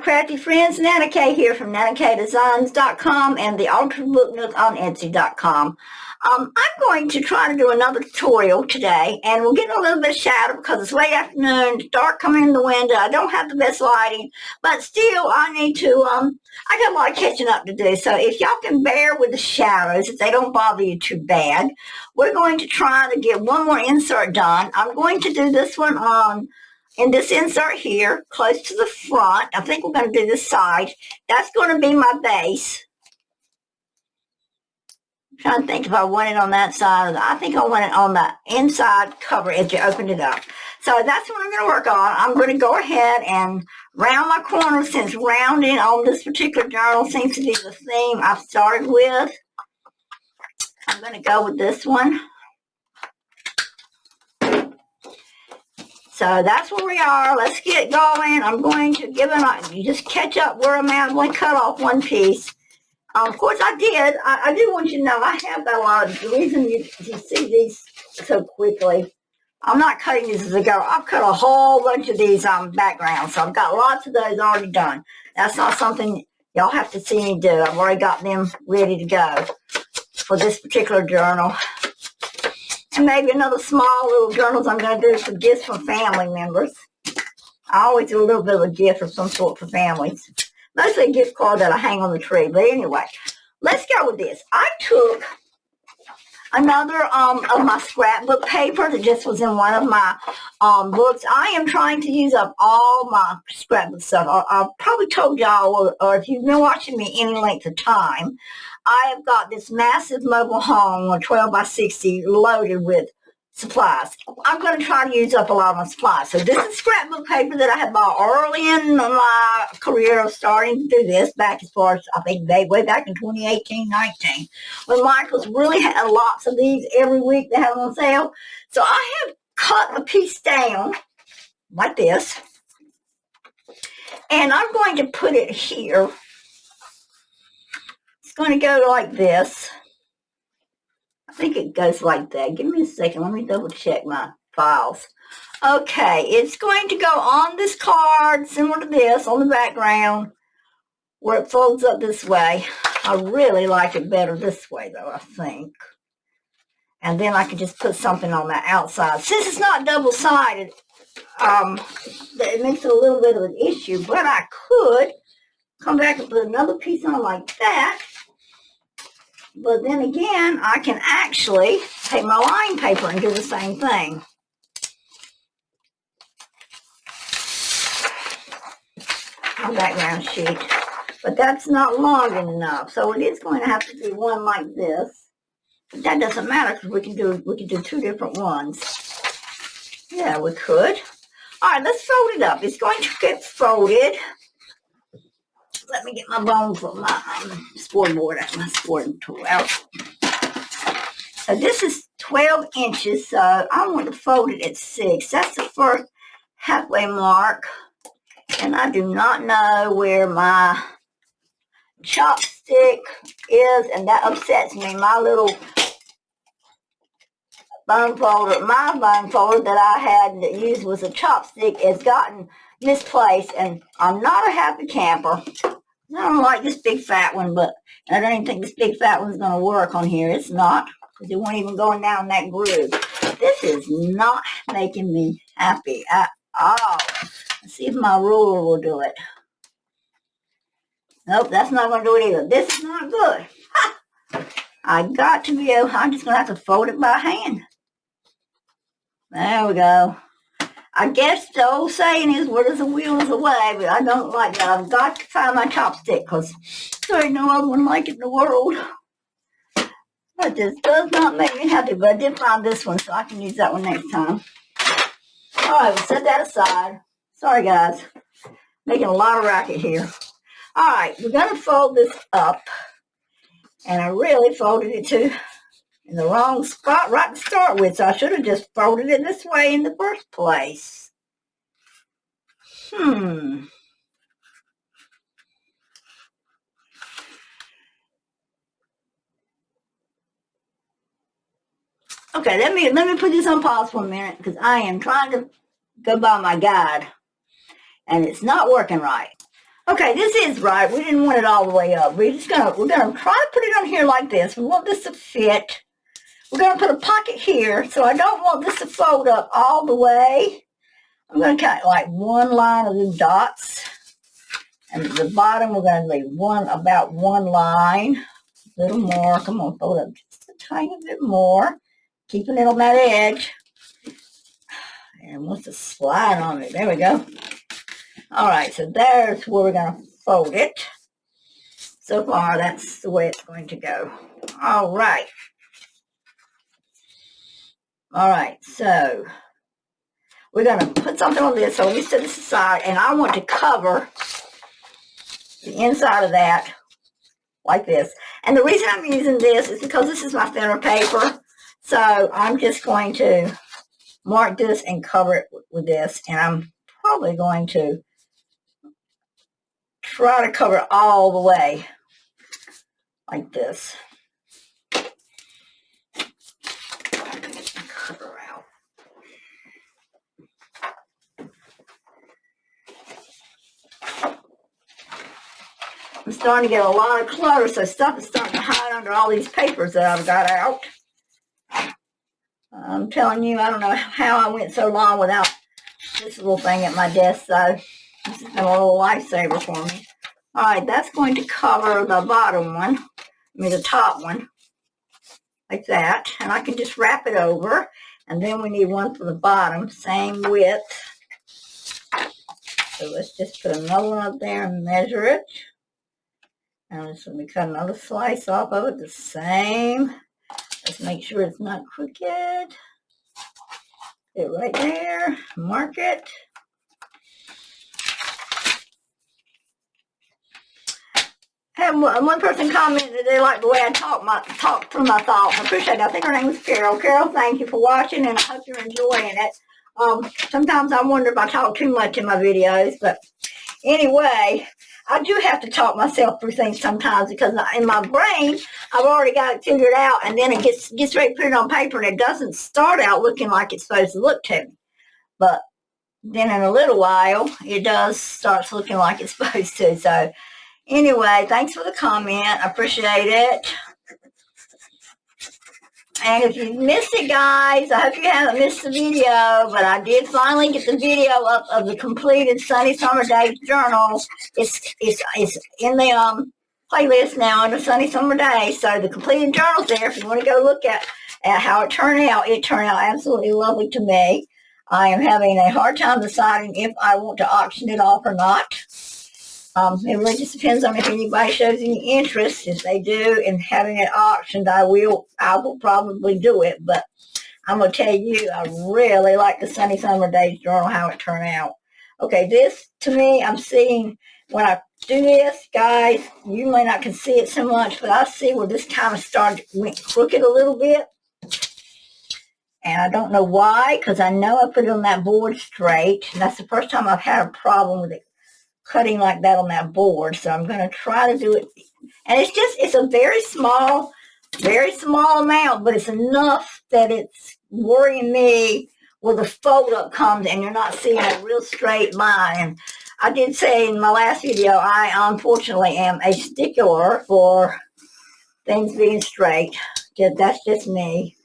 crafty friends, Nana K here from NanaKDesigns.com and the Altered Book Nook on Etsy.com. I'm going to try to do another tutorial today, and we're getting a little bit of shadow because it's late afternoon, it's dark coming in the window. I don't have the best lighting, but still I need to, I got a lot of catching up to do. So if y'all can bear with the shadows, if they don't bother you too bad, we're going to try to get one more insert done. I'm going to do this one on in this insert here, close to the front. I think we're going to do this side. That's going to be my base. I'm trying to think if I want it on that side. I think I want it on the inside cover as you open it up. So that's what I'm going to work on. I'm going to go ahead and round my corners, since rounding on this particular journal seems to be the theme I've started with. I'm going to go with this one. So that's where we are. Let's get going. I'm going to you just catch up where I'm at. I'm going to cut off one piece. Of course, I do want you to know I have got a lot of, the reason you see these so quickly, I'm not cutting these as I go. I've cut a whole bunch of these backgrounds. So I've got lots of those already done. That's not something y'all have to see me do. I've already got them ready to go for this particular journal. And maybe another small little journals I'm going to do for gifts from family members. I always do a little bit of a gift of some sort for families. Mostly a gift card that I hang on the tree. But anyway, let's go with this. I took another of my scrapbook paper that just was in one of my books. I am trying to use up all my scrapbook stuff. I've probably told y'all, or if you've been watching me any length of time, I have got this massive mobile home, a 12 by 60, loaded with supplies. I'm going to try to use up a lot of my supplies. So this is scrapbook paper that I had bought early in my career of starting to do this, back as far as, I think, way back in 2018-19, when Michael's really had lots of these every week they have on sale. So I have cut a piece down like this, and I'm going to put it here. It's going to go like this. I think it goes like that. Give me a second. Let me double check my files. Okay, it's going to go on this card, similar to this, on the background, where it folds up this way. I really like it better this way, though, I think. And then I can just put something on the outside. Since it's not double-sided, it makes it a little bit of an issue, but I could come back and put another piece on like that. But then again, I can actually take my line paper and do the same thing. My background sheet. But that's not long enough. So it is going to have to be one like this. But that doesn't matter because we can do two different ones. Yeah, we could. All right, let's fold it up. It's going to get folded. Let me get my bone from my sporting board out, my sporting tool out. So this is 12 inches, so I want to fold it at 6. That's the first halfway mark. And I do not know where my chopstick is, and that upsets me. My little bone folder, my bone folder that I had used was a chopstick, has gotten misplaced, and I'm not a happy camper. I don't like this big fat one, but I don't even think this big fat one's going to work on here. It's not, because it won't even go down that groove. This is not making me happy at all. Let's see if my ruler will do it. Nope, that's not going to do it either. This is not good. Ha! I got to be able, I'm just going to have to fold it by hand. There we go. I guess the old saying is, where there's a will, there's a way, but I don't like that. I've got to find my chopstick because there ain't no other one like it in the world. That just does not make me happy, but I did find this one, so I can use that one next time. All right, we'll set that aside. Sorry, guys. Making a lot of racket here. All right, we're going to fold this up, and I really folded it in the wrong spot right to start with, so I should have just folded it this way in the first place. Okay, let me put this on pause for a minute because I am trying to go by my guide, and it's not working right. Okay, this is right. We didn't want it all the way up. We're gonna try to put it on here like this. We want this to fit. We're gonna put a pocket here, so I don't want this to fold up all the way. I'm gonna cut like one line of the dots. And at the bottom, we're gonna leave about one line. A little more. Come on, fold up just a tiny bit more. Keeping it on that edge. And wants to slide on it. There we go. All right, so there's where we're going to fold it. So far, that's the way it's going to go. All right. All right, so we're going to put something on this. So let me set this aside, and I want to cover the inside of that like this. And the reason I'm using this is because this is my thinner paper. So I'm just going to mark this and cover it with this. And I'm probably going to try to cover it all the way like this. Cover out. I'm starting to get a lot of clutter, so stuff is starting to hide under all these papers that I've got out. I'm telling you, I don't know how I went so long without this little thing at my desk, so this has been a little lifesaver for me. All right, that's going to cover the bottom one, the top one, like that. And I can just wrap it over. And then we need one for the bottom, same width. So let's just put another one up there and measure it. And let's let me cut another slice off of it, the same. Let's make sure it's not crooked. Get it right there, mark it. Had one person commented they liked the way I talk through my thoughts. I appreciate it. I think her name was Carol. Carol, thank you for watching, and I hope you're enjoying it. Sometimes I wonder if I talk too much in my videos, but anyway, I do have to talk myself through things sometimes because in my brain, I've already got it figured out, and then it gets ready to put it on paper, and it doesn't start out looking like it's supposed to look to me. But then in a little while, it does start looking like it's supposed to. So anyway, thanks for the comment. I appreciate it. And if you missed it, guys, I hope you haven't missed the video, but I did finally get the video up of the completed Sunny Summer Days journal. It's in the playlist now under Sunny Summer Days. So the completed journal's there if you want to go look at how it turned out. It turned out absolutely lovely to me. I am having a hard time deciding if I want to auction it off or not. It really just depends on if anybody shows any interest. If they do in having it auctioned, I will probably do it. But I'm going to tell you, I really like the Sunny Summer Days journal, how it turned out. Okay, this, to me, I'm seeing, when I do this, guys, you may not can see it so much, but I see where this kind of went crooked a little bit. And I don't know why, because I know I put it on that board straight. And that's the first time I've had a problem with it cutting like that on that board. So I'm going to try to do it. And it's a very small amount, but it's enough that it's worrying me where the fold up comes and you're not seeing a real straight line. And I did say in my last video, I unfortunately am a stickler for things being straight. That's just me.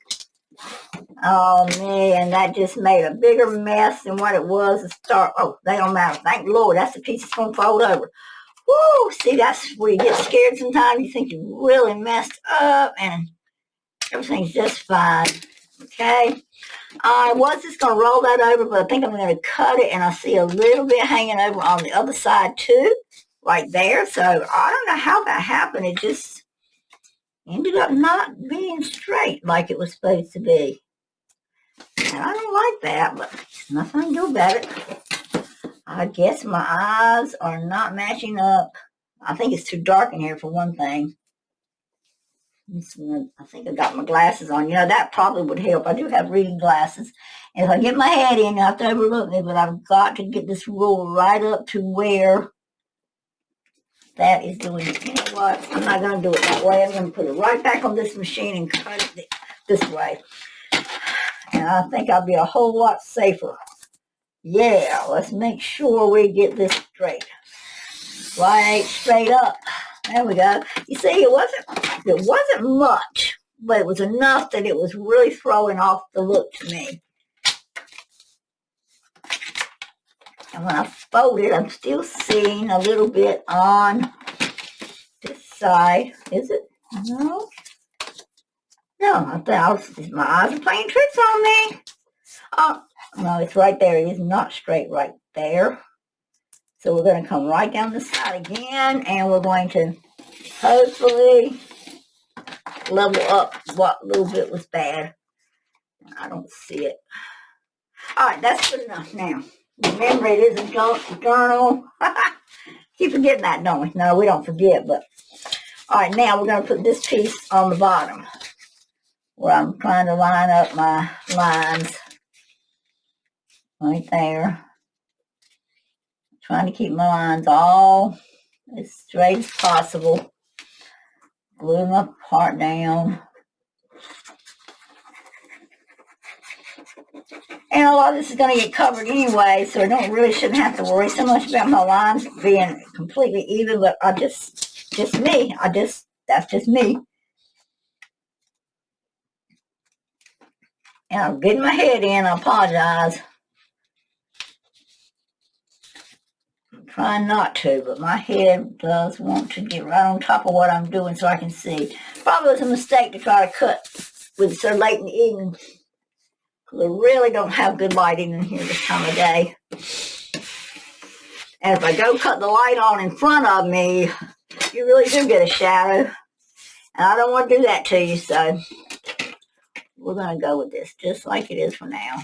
Oh, man, that just made a bigger mess than what it was to start. Oh, they don't matter. Thank the Lord. That's the piece that's going to fold over. Woo! See, that's where you get scared sometimes. You think you really messed up, and everything's just fine. Okay? I was just going to roll that over, but I think I'm going to cut it, and I see a little bit hanging over on the other side, too, right there. So I don't know how that happened. It just ended up not being straight like it was supposed to be. And I don't like that, but there's nothing I can do about it. I guess my eyes are not matching up. I think it's too dark in here for one thing. I think I got my glasses on. You know, that probably would help. I do have reading glasses. And if I get my head in, you have to overlook me, but I've got to get this rule right up to where that is doing it. You know what? I'm not going to do it that way. I'm going to put it right back on this machine and cut it this way. And I think I'll be a whole lot safer. Yeah, let's make sure we get this straight. right straight up. There we go. You see, it wasn't much, but it was enough that it was really throwing off the look to me. And when I fold it, I'm still seeing a little bit on this side. Is it? No. No, my eyes are playing tricks on me. Oh, no, it's right there. It is not straight right there. So we're going to come right down the side again, and we're going to hopefully level up what little bit was bad. I don't see it. All right, that's good enough now. Remember, it is a journal. Keep forgetting that, don't we? No, we don't forget, but all right, now we're going to put this piece on the bottom where I'm trying to line up my lines right there. Trying to keep my lines all as straight as possible. Glue my part down. And a lot of this is going to get covered anyway, so I shouldn't have to worry so much about my lines being completely even, but that's just me. And I'm getting my head in, I apologize. I'm trying not to, but my head does want to get right on top of what I'm doing so I can see. Probably was a mistake to try to cut with so late in the evening. We really don't have good lighting in here this time of day. And if I go cut the light on in front of me, you really do get a shadow. And I don't want to do that to you, so we're going to go with this just like it is for now.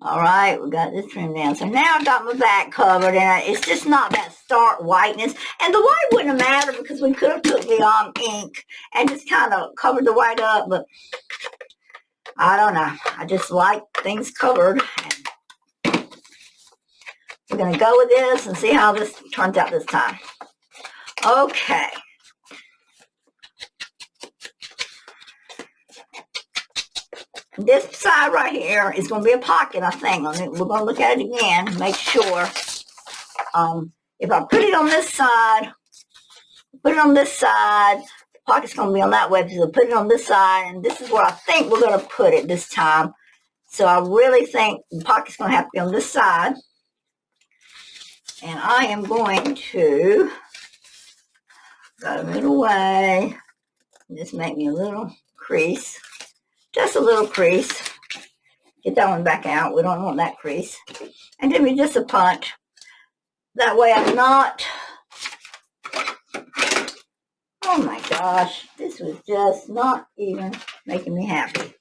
All right, we got this trimmed down. So now I've got my back covered, and it's just not that stark whiteness. And the white wouldn't have mattered because we could have took the ink and just kind of covered the white up, but I don't know. I just like things covered. We're going to go with this and see how this turns out this time. Okay. This side right here is going to be a pocket, I think. We're going to look at it again and make sure. If I put it on this side, the pocket's going to be on that way. So put it on this side, and this is where I think we're going to put it this time. So I really think the pocket's going to have to be on this side. And I am going to go a little way. Just make me a little crease. Just a little crease. Get that one back out. We don't want that crease. And give me just a punch. That way I'm not... Oh my gosh. This was just not even making me happy.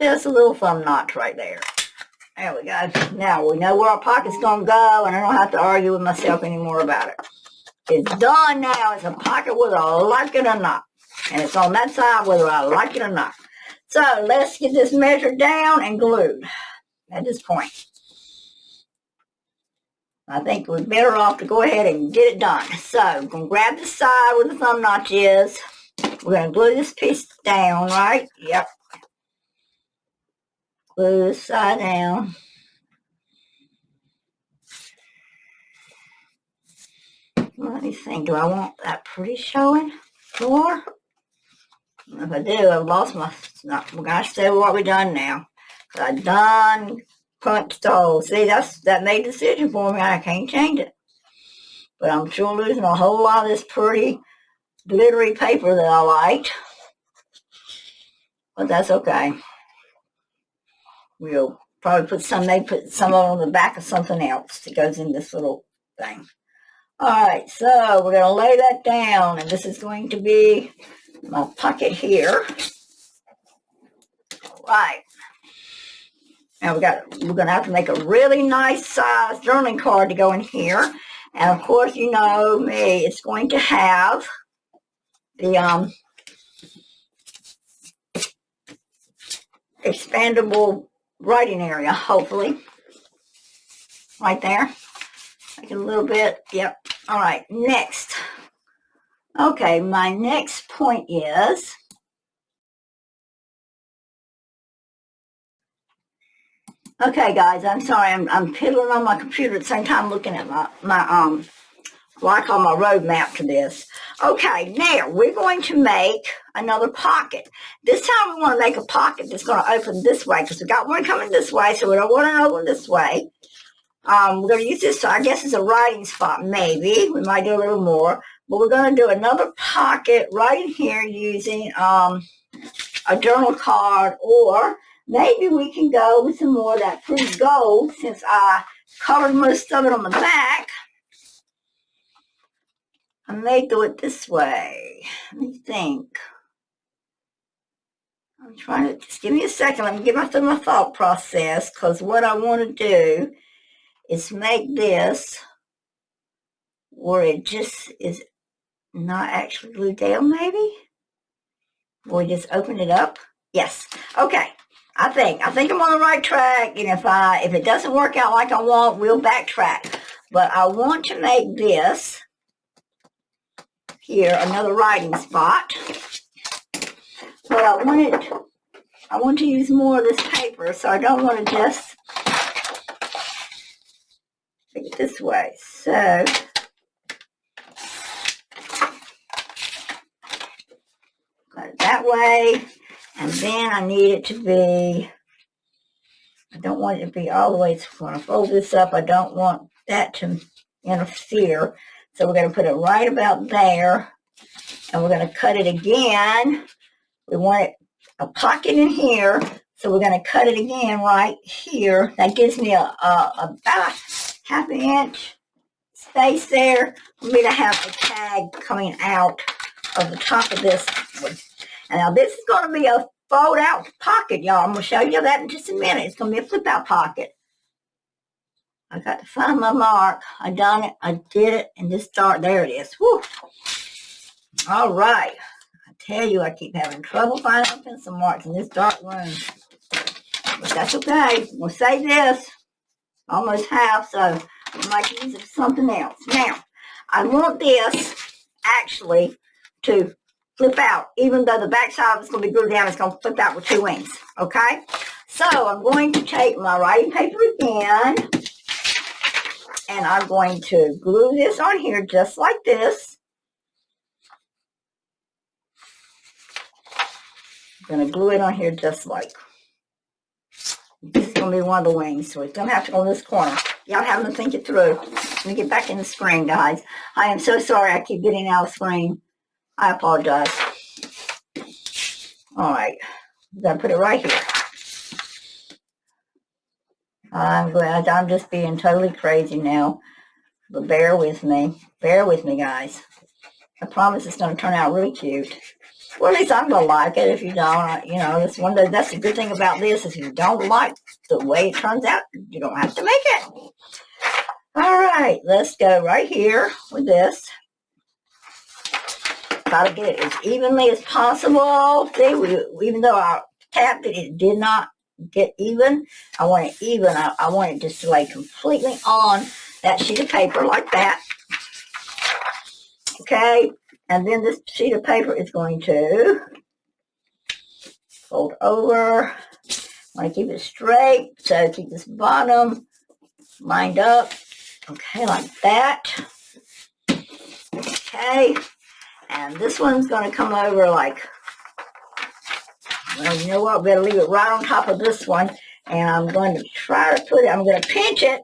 Just a little thumb notch right there. There we go. Now we know where our pocket's going to go, and I don't have to argue with myself anymore about it. It's done now. It's a pocket whether I like it or not. And it's on that side whether I like it or not. So let's get this measured down and glued at this point. I think we're better off to go ahead and get it done. So I'm going to grab the side where the thumb notch is. We're going to glue this piece down, right? Yep. Glue this side down. Let me think, do I want that pretty showing more? If I do, I've lost my, we're going to say what we done now. I done punched the hole. See, that made the decision for me. I can't change it. But I'm sure losing a whole lot of this pretty glittery paper that I liked. But that's okay. We'll probably put some of it on the back of something else that goes in this little thing. Alright, so we're going to lay that down, and this is going to be my pocket here. Alright. Now we're going to have to make a really nice size journaling card to go in here. And of course, you know me, it's going to have the expandable writing area, hopefully. Right there. Make it a little bit. Yep. All right. Next. Okay. My next point is Okay, guys, I'm sorry. I'm piddling on my computer at the same time looking at my what I call my roadmap to this. Okay, now we're going to make another pocket. This time we want to make a pocket that's going to open this way because we got one coming this way, so we don't want another one this way. We're going to use this, I guess, as a writing spot, maybe. We might do a little more. But we're going to do another pocket right in here using a journal card, or maybe we can go with some more of that pretty gold since I colored most of it on the back. I may do it this way. Let me think. I'm trying to, just give me a second. Let me get through my thought process, because what I want to do is make this where it just is not actually glued down, maybe? We just open it up. Yes. Okay. I think I'm on the right track, and if it doesn't work out like I want, we'll backtrack. But I want to make this here another writing spot. But I want to use more of this paper, so I don't want to just take it this way. So got it that way, and then I need it to be, I don't want it to be all the way, when I fold this up, I don't want that to interfere. So we're going to put it right about there, and we're going to cut it again. We want a pocket in here, so we're going to cut it again right here. That gives me about half an inch space there for me to have a tag coming out of the top of this one. And now this is going to be a fold out pocket, y'all. I'm going to show you that in just a minute. It's going to be a flip out pocket. I got to find my mark. I done it. I did it. And this start, there it is. Whew. All right. I tell you, I keep having trouble finding my pencil marks in this dark room. But that's okay. We'll save this. Almost half, so we might use it for something else. Now, I want this actually to flip out. Even though the back side of it's going to be glued down, it's going to flip out with two wings. Okay? So, I'm going to take my writing paper again, and I'm going to glue this on here just like this. I'm going to glue it on here just like. This is going to be one of the wings, so it's going to have to go in this corner. Y'all have to think it through. Let me get back in the screen, guys. I am so sorry I keep getting out of the screen. I apologize. All right. I'm going to put it right here. I'm glad. I'm just being totally crazy now. But bear with me. Bear with me, guys. I promise it's going to turn out really cute. Well, at least I'm going to like it. If you don't, that's that's the good thing about this, is if you don't like the way it turns out, you don't have to make it. All right, let's go right here with this. Got to get it as evenly as possible. See, even though I tapped it, it did not get even. I want it even. I want it just to lay completely on that sheet of paper like that. Okay, and then this sheet of paper is going to fold over. I want to keep it straight, so keep this bottom lined up. Okay, like that. Okay, and this one's going to come over like, well, you know what? We better leave it right on top of this one. And I'm going to try to put it, I'm going to pinch it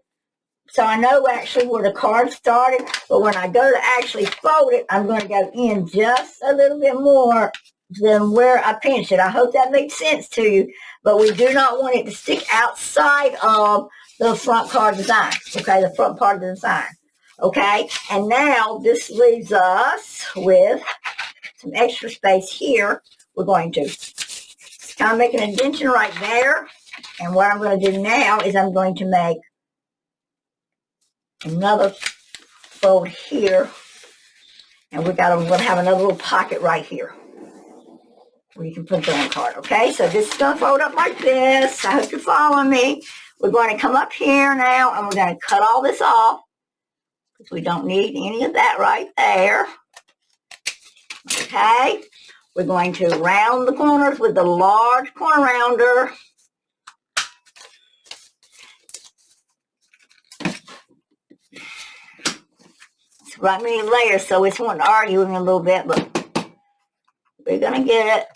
so I know actually where the card started. But when I go to actually fold it, I'm going to go in just a little bit more than where I pinched it. I hope that makes sense to you. But we do not want it to stick outside of the front card design. Okay, the front part of the design. Okay, and now this leaves us with some extra space here. We're going to kind of make an indentation right there. And what I'm going to do now is I'm going to make another fold here. And we're going to have another little pocket right here where you can put the card. Okay, so this is going to fold up like this. I hope you're following me. We're going to come up here now and we're going to cut all this off because we don't need any of that right there. Okay, we're going to round the corners with the large corner rounder. It's right many layers, so it's wanting to argue with me a little bit, but we're going to get it.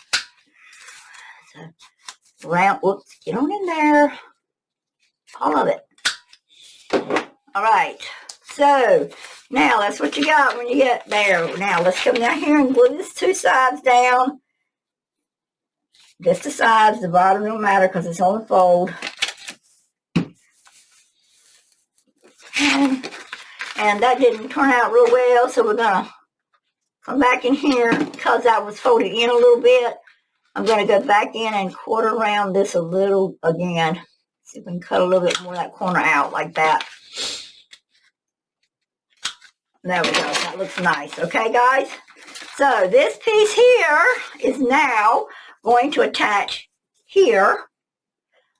So, round, whoops, get on in there. All of it. All right. So, now that's what you got when you get there. Now, let's come down here and glue these two sides down. Just the sides, the bottom don't matter because it's on the fold. And that didn't turn out real well, so we're going to come back in here because that was folded in a little bit. I'm going to go back in and quarter round this a little again. See if we can cut a little bit more of that corner out like that. There we go. That looks nice. Okay, guys? So this piece here is now going to attach here,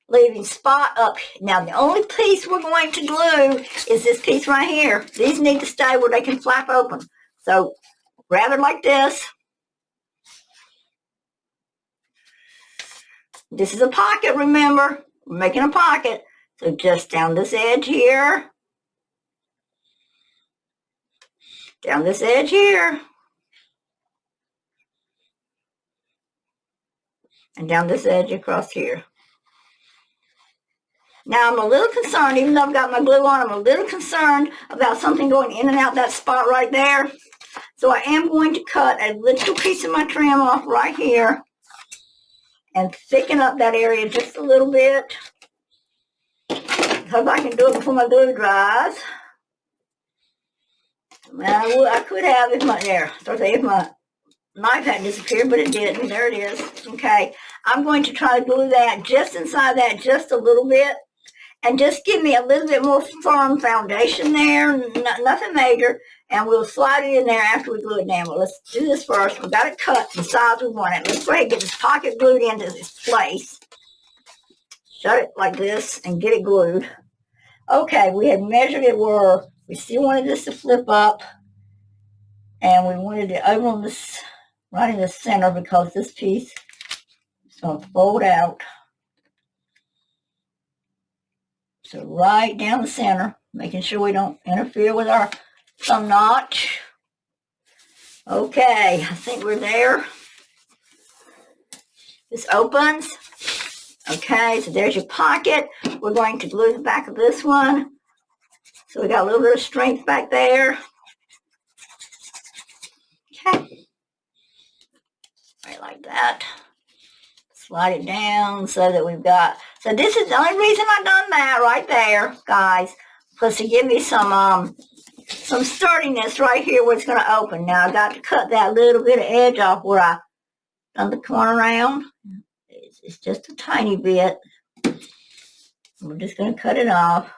leaving spot up. Now, the only piece we're going to glue is this piece right here. These need to stay where they can flap open. So, grab it like this. This is a pocket, remember? We're making a pocket. So, just down this edge here. Down this edge here. And down this edge across here. Now, I'm a little concerned, even though I've got my glue on, I'm a little concerned about something going in and out that spot right there. So I am going to cut a little piece of my trim off right here and thicken up that area just a little bit. Hope I can do it before my glue dries. Now, I could have if my knife hadn't disappeared, but it didn't. There it is. Okay, I'm going to try to glue that just inside that just a little bit. And just give me a little bit more firm foundation there, nothing major, and we'll slide it in there after we glue it down. But let's do this first. We've got it cut the size we want it. Let's go ahead and get this pocket glued into this place. Shut it like this and get it glued. Okay, we had measured it where we still wanted this to flip up, and we wanted it over on this, right in the center, because this piece is going to fold out. So right down the center, making sure we don't interfere with our thumb notch. Okay, I think we're there. This opens. Okay, so there's your pocket. We're going to glue the back of this one. So we got a little bit of strength back there. Okay. Right like that. Slide it down so that we've got, so this is the only reason I've done that right there, guys, was to give me some sturdiness right here where it's going to open. Now, I got to cut that little bit of edge off where I done the corner around. It's just a tiny bit. We're just going to cut it off.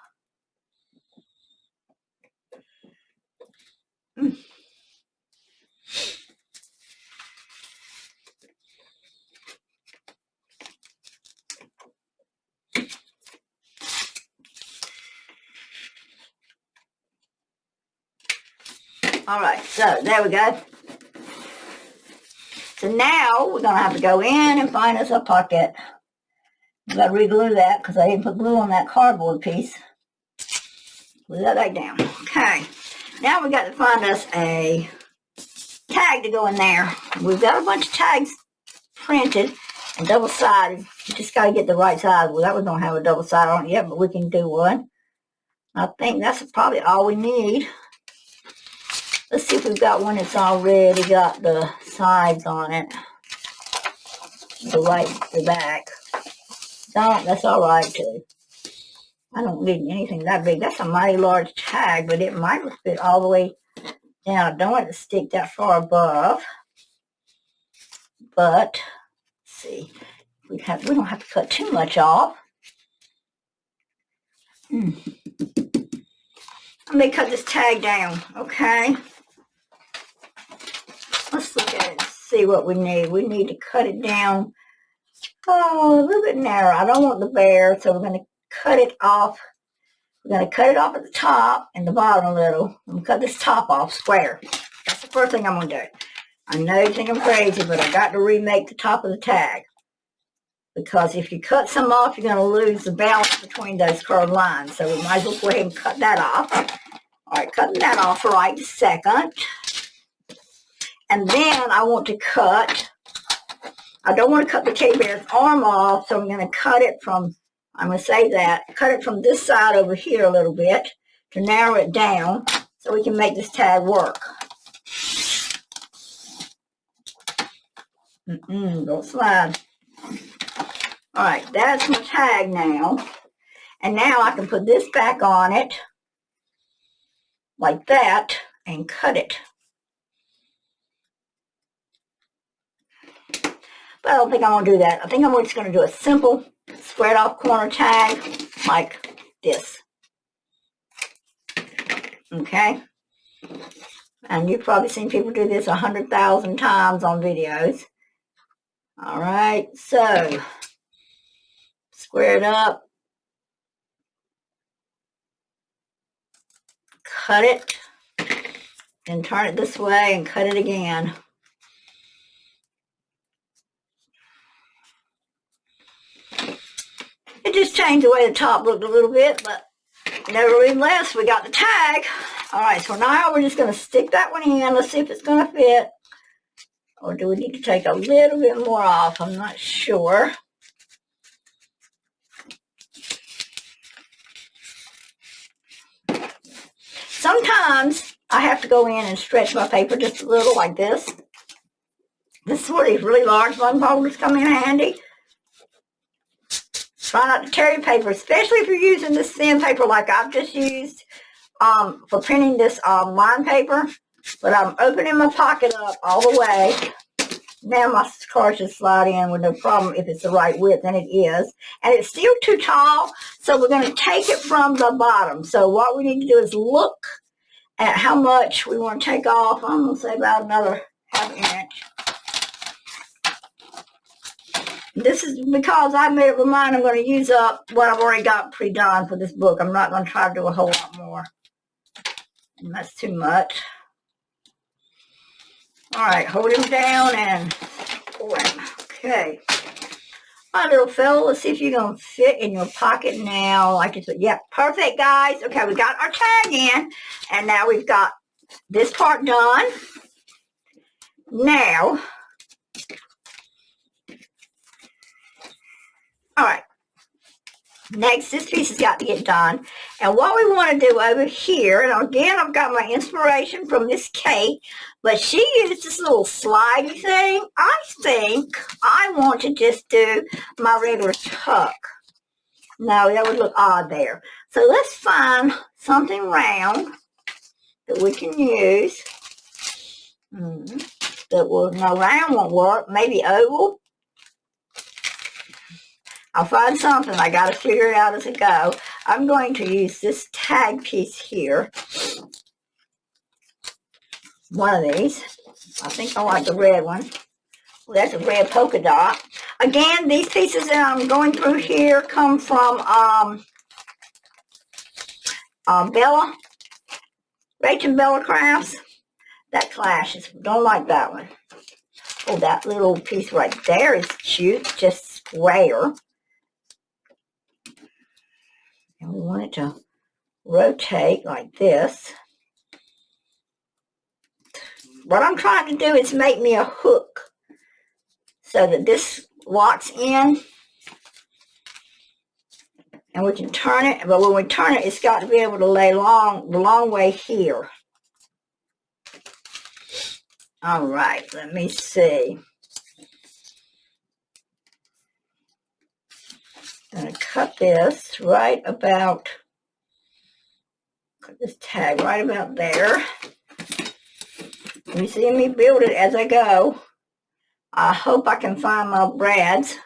All right, so there we go. So now we're going to have to go in and find us a pocket. I've got to re-glue that because I didn't put glue on that cardboard piece. Glue that back down. Okay, now we got to find us a tag to go in there. We've got a bunch of tags printed and double-sided. You just got to get the right size. Well, that one don't have a double side on it yet, but we can do one. I think that's probably all we need. Let's see if we've got one that's already got the sides on it. The back. No, that's all right too. I don't need anything that big. That's a mighty large tag, but it might fit all the way down. I don't want it to stick that far above. But, let's see. We don't have to cut too much off. Let me cut this tag down, okay? Let's look at it and see what we need. We need to cut it down a little bit narrow. I don't want the bare, so we're going to cut it off. We're going to cut it off at the top and the bottom a little. I'm going to cut this top off square. That's the first thing I'm going to do. I know you think I'm crazy, but I got to remake the top of the tag. Because if you cut some off, you're going to lose the balance between those curved lines. So we might as well go ahead and cut that off. All right, cutting that off right a second. And then I want to cut, I don't want to cut the teddy bear's arm off, so I'm going to cut it from, I'm going to say that, cut it from this side over here a little bit to narrow it down so we can make this tag work. Don't slide. All right, that's my tag now. And now I can put this back on it like that and cut it. But I don't think I'm going to do that. I think I'm just going to do a simple squared off corner tag like this. Okay? And you've probably seen people do this 100,000 times on videos. All right, so square it up. Cut it. And turn it this way and cut it again. It just changed the way the top looked a little bit, but nevertheless, we got the tag. All right, so now we're just going to stick that one in. Let's see if it's going to fit. Or do we need to take a little bit more off? I'm not sure. Sometimes I have to go in and stretch my paper just a little like this. This is where these really large button folders come in handy. Try not to tear your paper, especially if you're using this thin paper like I've just used for printing this line paper. But I'm opening my pocket up all the way. Now my card should slide in with no problem if it's the right width, and it is. And it's still too tall, so we're going to take it from the bottom. So what we need to do is look at how much we want to take off. I'm going to say about another ½ inch. This is because I made up my mind I'm going to use up what I've already got pre-done for this book. I'm not going to try to do a whole lot more. And that's too much. All right, hold him down and pull him. Okay. All right, little fella, let's see if you're going to fit in your pocket now. Like it's, yeah, perfect, guys. Okay, we got our tag in, and now we've got this part done. Now, all right, next, this piece has got to get done. And what we want to do over here, and again, I've got my inspiration from Miss Kate, but she used this little slidey thing. I think I want to just do my regular tuck. No, that would look odd there. So let's find something round that we can use. That will, no, round won't work. Maybe oval. I'll find something. I got to figure it out as I go. I'm going to use this tag piece here. One of these. I think I like the red one. Well, that's a red polka dot. Again, these pieces that I'm going through here come from Bella. Rachel Bella Crafts. That clashes. Don't like that one. Oh, that little piece right there is cute. Just square. And we want it to rotate like this. What I'm trying to do is make me a hook so that this locks in. And we can turn it, but when we turn it, it's got to be able to lay the long way here. All right, let me see. I'm going to cut this right about, cut this tag right about there. You see me build it as I go. I hope I can find my brads.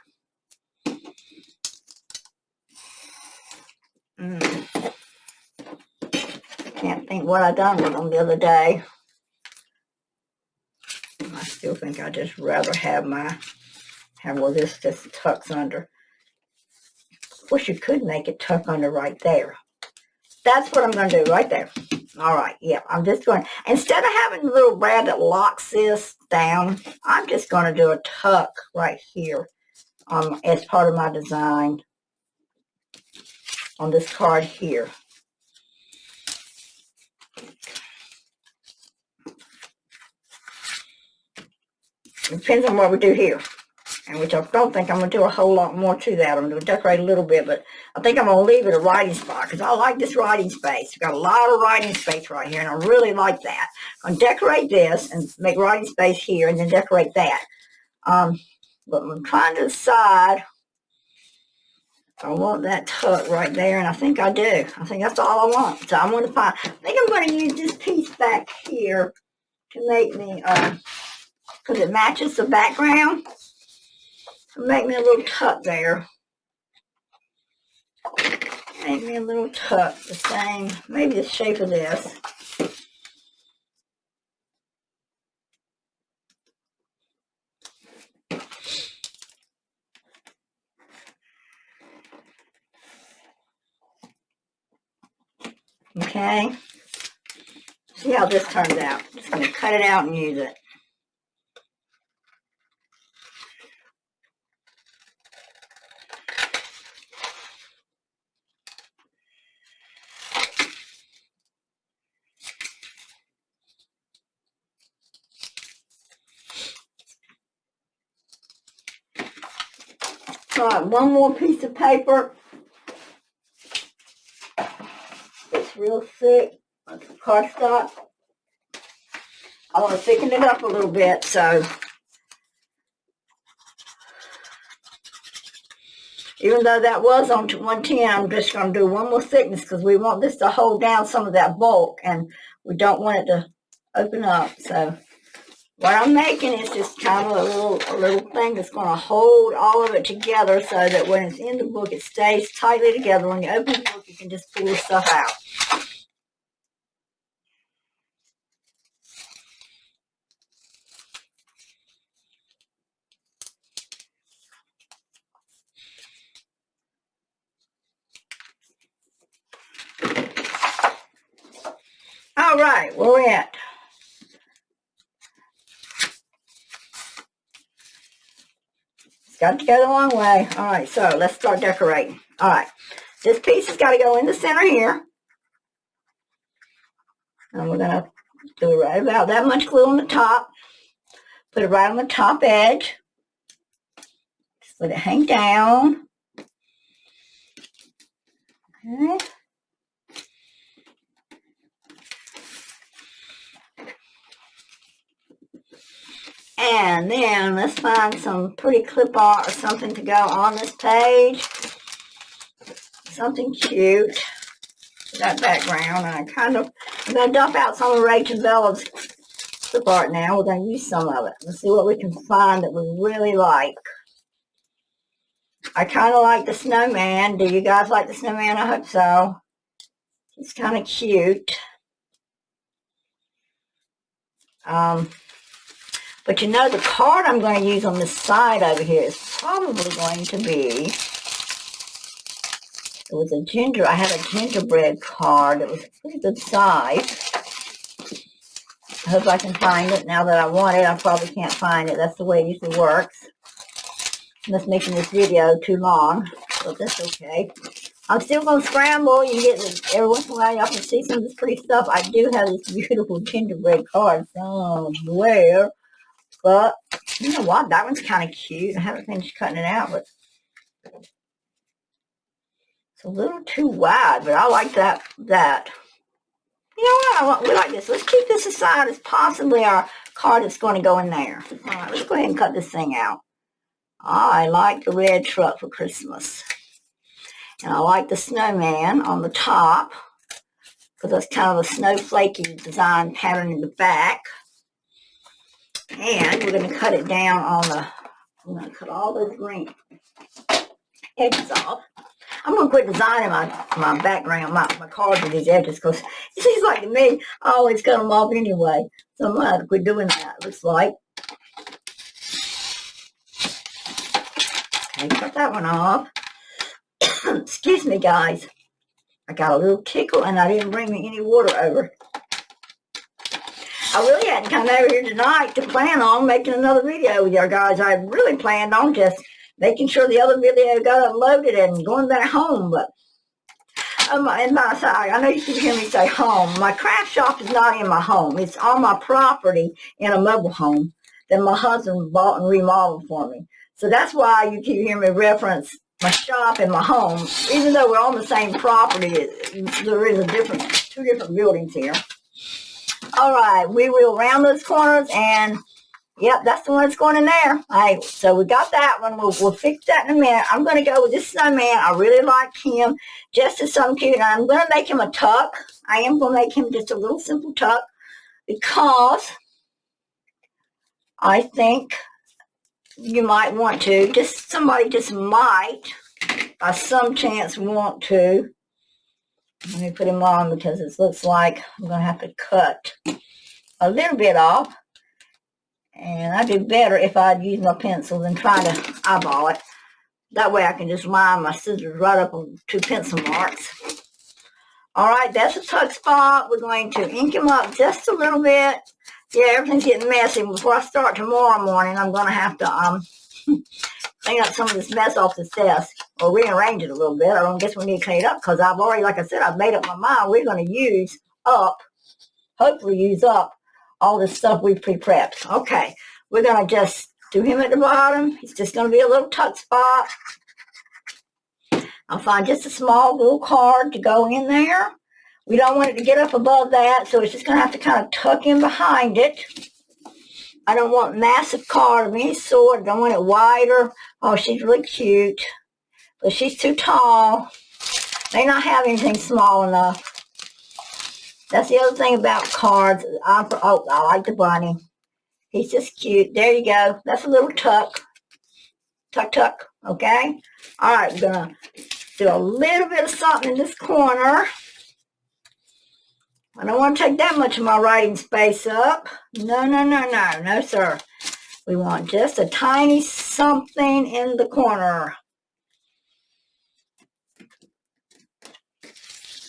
Can't think what I done with them the other day. I still think I just rather have well, this just tucks under. Of course, you could make it tuck under right there. That's what I'm going to do right there. All right, yeah, I'm just going, instead of having a little brad that locks this down, I'm just going to do a tuck right here as part of my design on this card here. Depends on what we do here. And which I don't think I'm going to do a whole lot more to that. I'm going to decorate a little bit, but I think I'm going to leave it a writing spot because I like this writing space. We've got a lot of writing space right here, and I really like that. I'm going to decorate this and make writing space here and then decorate that. But I'm trying to decide if I want that tuck right there, and I think I do. I think that's all I want. So I'm going to find, I think I'm going to use this piece back here to make me, because it matches the background. Make me a little tuck there. Make me a little tuck, the same, maybe the shape of this. Okay. See how this turns out. Just going to cut it out and use it. All right, one more piece of paper. It's real thick. It's cardstock. I want to thicken it up a little bit, so even though that was on to 110, I'm just going to do one more thickness because we want this to hold down some of that bulk, and we don't want it to open up. So what I'm making is just kind of a little thing that's going to hold all of it together so that when it's in the book, it stays tightly together. When you open the book, you can just pull the stuff out. All right, where we at? It's got to go the long way. All right, so let's start decorating. All right, this piece has got to go in the center here. And we're going to do right about that much glue on the top. Put it right on the top edge. Just let it hang down. Okay. And then let's find some pretty clip art or something to go on this page. Something cute. That background. And I'm going to dump out some of Rachel Bella's clip art now. We're going to use some of it. Let's see what we can find that we really like. I kind of like the snowman. Do you guys like the snowman? I hope so. It's kind of cute. But you know, the card I'm going to use on this side over here is probably going to be, it was I had a gingerbread card. It was a pretty good size. I hope I can find it now that I want it. I probably can't find it. That's the way it usually works. That's making this video too long, but that's okay. I'm still going to scramble. You get every once in a while, y'all can see some of this pretty stuff. I do have this beautiful gingerbread card somewhere. But, you know what? That one's kind of cute. I haven't finished cutting it out, but it's a little too wide. But I like that. You know what? We like this. Let's keep this aside as possibly our card that's going to go in there. All right, let's go ahead and cut this thing out. I like the red truck for Christmas. And I like the snowman on the top because that's kind of a snowflakey design pattern in the back. And we're going to cut it down on the, I'm going to cut all those green edges off. I'm going to quit designing my background, my cards with these edges because it seems like to me, I always cut them off anyway. So I'm going to have to quit doing that, it looks like. Okay, cut that one off. Excuse me, guys. I got a little tickle and I didn't bring me any water over. I really hadn't come over here tonight to plan on making another video with you guys. I really planned on just making sure the other video got uploaded and going back home. But And I know you can hear me say home. My craft shop is not in my home. It's on my property in a mobile home that my husband bought and remodeled for me. So that's why you keep hearing me reference my shop and my home. Even though we're on the same property, there is two different buildings here. All right, we will round those corners, and yep, that's the one that's going in there. All right, so we got that one. We'll fix that in a minute. I'm going to go with this snowman. I really like him, just as some cute. I'm going to make him a tuck. I am going to make him just a little simple tuck because I think you might want to. Somebody just might, by some chance, want to. Let me put him on because it looks like I'm going to have to cut a little bit off. And I'd do better if I'd use my pencil than try to eyeball it. That way I can just line my scissors right up on 2 pencil marks. All right, that's a tuck spot. We're going to ink him up just a little bit. Yeah, everything's getting messy. Before I start tomorrow morning, I'm going to have to clean up some of this mess off this desk, or rearrange it a little bit. I don't guess we need to clean it up because I've already, like I said, I've made up my mind. We're going to hopefully use up all this stuff we pre-prepped. Okay, we're going to just do him at the bottom. It's just going to be a little tuck spot. I'll find just a small little card to go in there. We don't want it to get up above that, so it's just going to have to kind of tuck in behind it. I don't want massive card of any sort. I don't want it wider. Oh, she's really cute, but she's too tall. May not have anything small enough. That's the other thing about cards. I like the bunny. He's just cute. There you go. That's a little tuck. Tuck, tuck. Okay? All right, we're going to do a little bit of something in this corner. I don't want to take that much of my writing space up. No, sir. We want just a tiny something in the corner.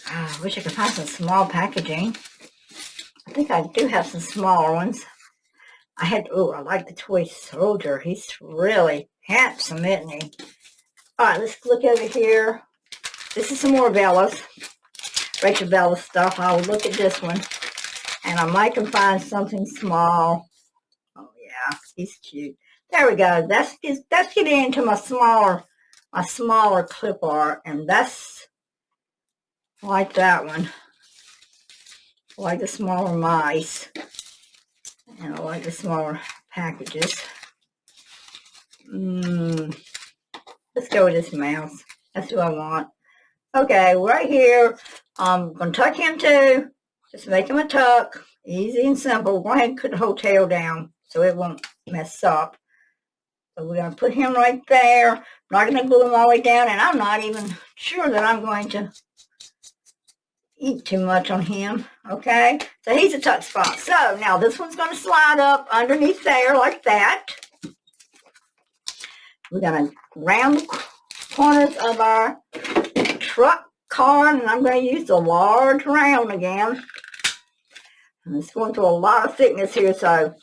I wish I could find some small packaging. I think I do have some smaller ones. I like the toy soldier. He's really handsome, isn't he? All right, let's look over here. This is some more Bella's. Rachel Bella stuff. I'll look at this one, and I might can find something small. Oh yeah, he's cute. There we go. That's getting into my smaller clip art, and that's I like that one. I like the smaller mice, and I like the smaller packages. Let's go with this mouse. That's who I want. Okay, right here. I'm going to tuck him too. Just make him a tuck. Easy and simple. Go ahead and put the whole tail down so it won't mess up. So we're going to put him right there. I'm not going to glue him all the way down, and I'm not even sure that I'm going to eat too much on him. Okay, so he's a tuck spot. So now this one's going to slide up underneath there like that. We're going to round the corners of our truck card, and I'm going to use the large round again. And it's going through a lot of thickness here, so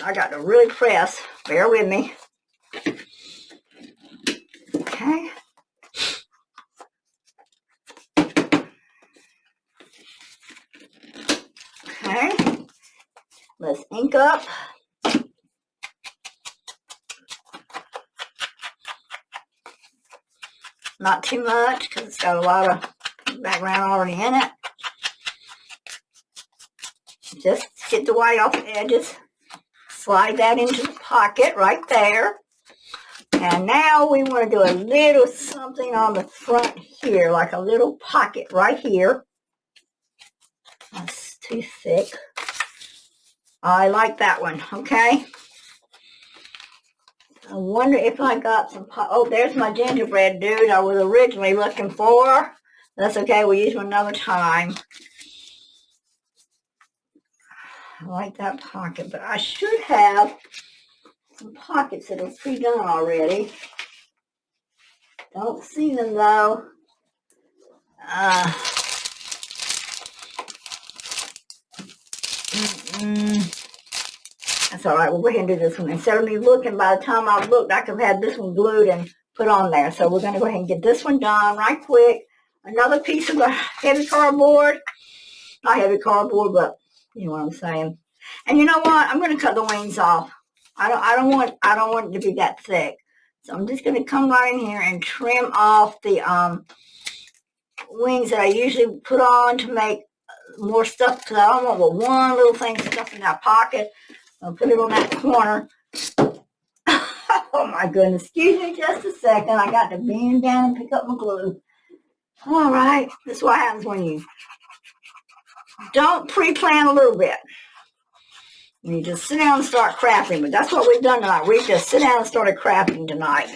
I got to really press. Bear with me. Okay. Okay. Let's ink up. Not too much because it's got a lot of background already in it. Just get the white off the edges. Slide that into the pocket right there. And now we want to do a little something on the front here, like a little pocket right here. That's too thick. I like that one, okay? I wonder if I got some, oh, there's my gingerbread dude I was originally looking for. That's okay, we'll use one another time. I like that pocket, but I should have some pockets that are pre-done already. Don't see them though. That's all right. We'll go ahead and do this one. Instead of me looking, by the time I looked, I could have had this one glued and put on there. So we're going to go ahead and get this one done right quick. another piece of the heavy cardboard. Not heavy cardboard, but you know what I'm saying. And you know what? I'm going to cut the wings off. I don't want it to be that thick. So I'm just going to come right in here and trim off the wings that I usually put on to make more stuff, because I don't want one little thing stuck in that pocket. I'll put it on that corner. Oh my goodness. Excuse me just a second. I got to bend down and pick up my glue. All right. This is what happens when you don't pre-plan a little bit. You just sit down and start crafting. But that's what we've done tonight. We just sit down and started crafting tonight.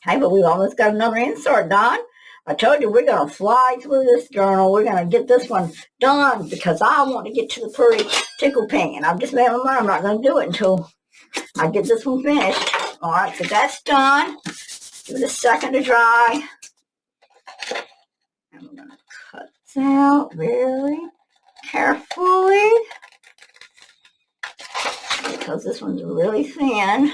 Hey, but we've almost got another insert done. I told you we're going to fly through this journal. We're going to get this one done because I want to get to the pretty tickle pink. And I've just made my mind I'm not going to do it until I get this one finished. All right, so that's done. Give it a second to dry. And we're going to cut this out very carefully because this one's really thin.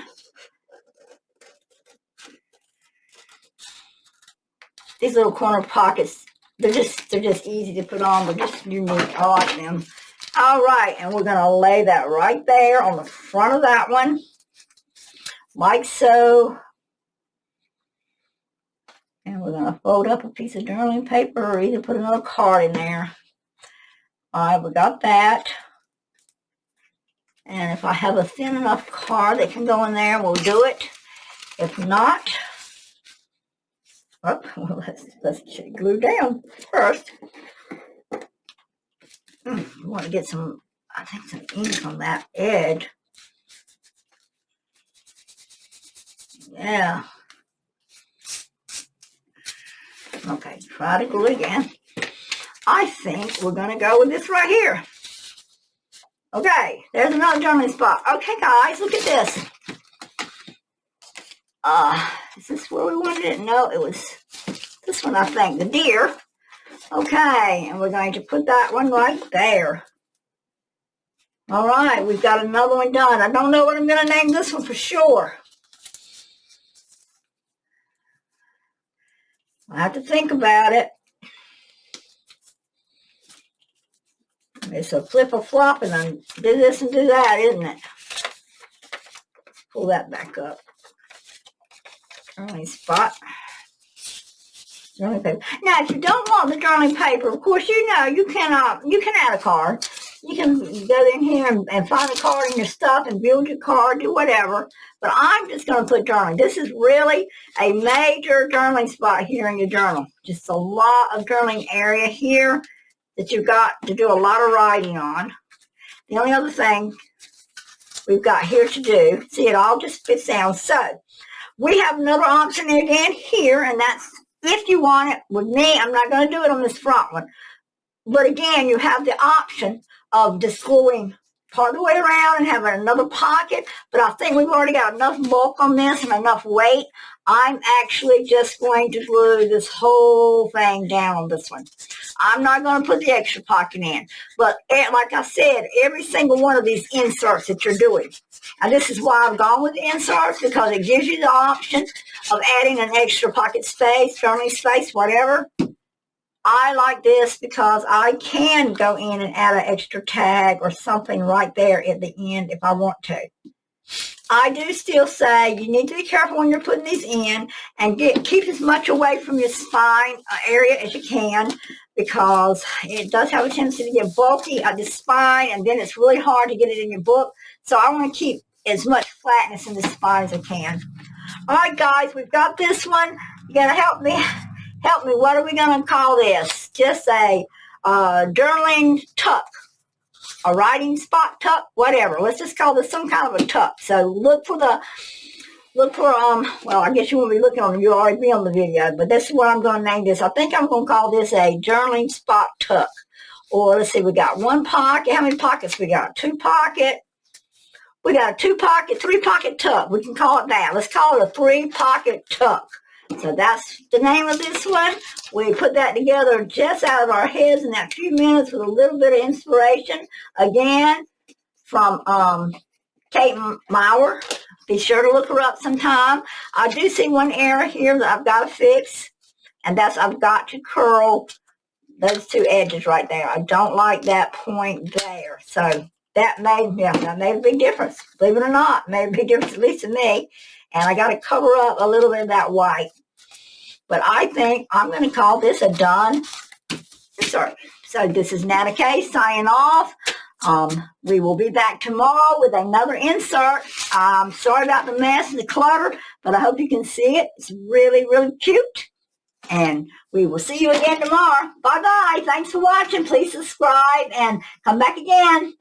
These little corner pockets, they're just easy to put on. They're just unique. I like them. All right, and we're gonna lay that right there on the front of that one, like so. And we're gonna fold up a piece of journaling paper or either put another card in there. All right, we got that. And if I have a thin enough card that can go in there, we'll do it. If not, well, let's glue down first. We want to get some, I think, some ink on that edge. Yeah. Okay, try to glue again. I think we're going to go with this right here. Okay, there's another journaling spot. Okay, guys, look at this. Is this where we wanted it? No, it was this one, I think, the deer. Okay, and we're going to put that one right there. All right, we've got another one done. I don't know what I'm going to name this one for sure. I have to think about it. It's a flip a flop and then do this and do that, isn't it? Pull that back up. Journaling spot. Journaling paper. Now, if you don't want the journaling paper, of course, you know you can add a card. You can go in here and find a card in your stuff and build your card, do whatever. But I'm just going to put journaling. This is really a major journaling spot here in your journal. Just a lot of journaling area here that you've got to do a lot of writing on. The only other thing we've got here to do, see, it all just fits down. So we have another option again here, and that's if you want it. With me, I'm not going to do it on this front one. But again, you have the option of just gluing part of the way around and having another pocket. But I think we've already got enough bulk on this and enough weight. I'm actually just going to glue this whole thing down on this one. I'm not going to put the extra pocket in. But like I said, every single one of these inserts that you're doing, and this is why I've gone with the inserts, because it gives you the option of adding an extra pocket space, journaling space, whatever. I like this because I can go in and add an extra tag or something right there at the end if I want to. I do still say you need to be careful when you're putting these in and keep as much away from your spine area as you can, because it does have a tendency to get bulky at the spine, and then it's really hard to get it in your book. So I want to keep as much flatness in the spine as I can. All right, guys, we've got this one. You got to help me. Help me. What are we going to call this? Just a journaling tuck. A writing spot tuck, whatever. Let's just call this some kind of a tuck. So look for, well, I guess you won't be looking on it. You'll already be on the video, but this is what I'm going to name this. I think I'm going to call this a journaling spot tuck. Or let's see, we got one pocket. How many pockets we got? Two pocket. We got a 2-pocket, 3-pocket tuck. We can call it that. Let's call it a 3-pocket tuck. So that's the name of this one. We put that together just out of our heads in that few minutes with a little bit of inspiration. Again, from Kate Maurer. Be sure to look her up sometime. I do see one error here that I've got to fix. And that's, I've got to curl those two edges right there. I don't like that point there. So that made a big difference. Believe it or not, made a big difference, at least to me. And I got to cover up a little bit of that white. But I think I'm going to call this a done insert. So this is Nana K signing off. We will be back tomorrow with another insert. Sorry about the mess and the clutter, but I hope you can see it. It's really, really cute. And we will see you again tomorrow. Bye-bye. Thanks for watching. Please subscribe and come back again.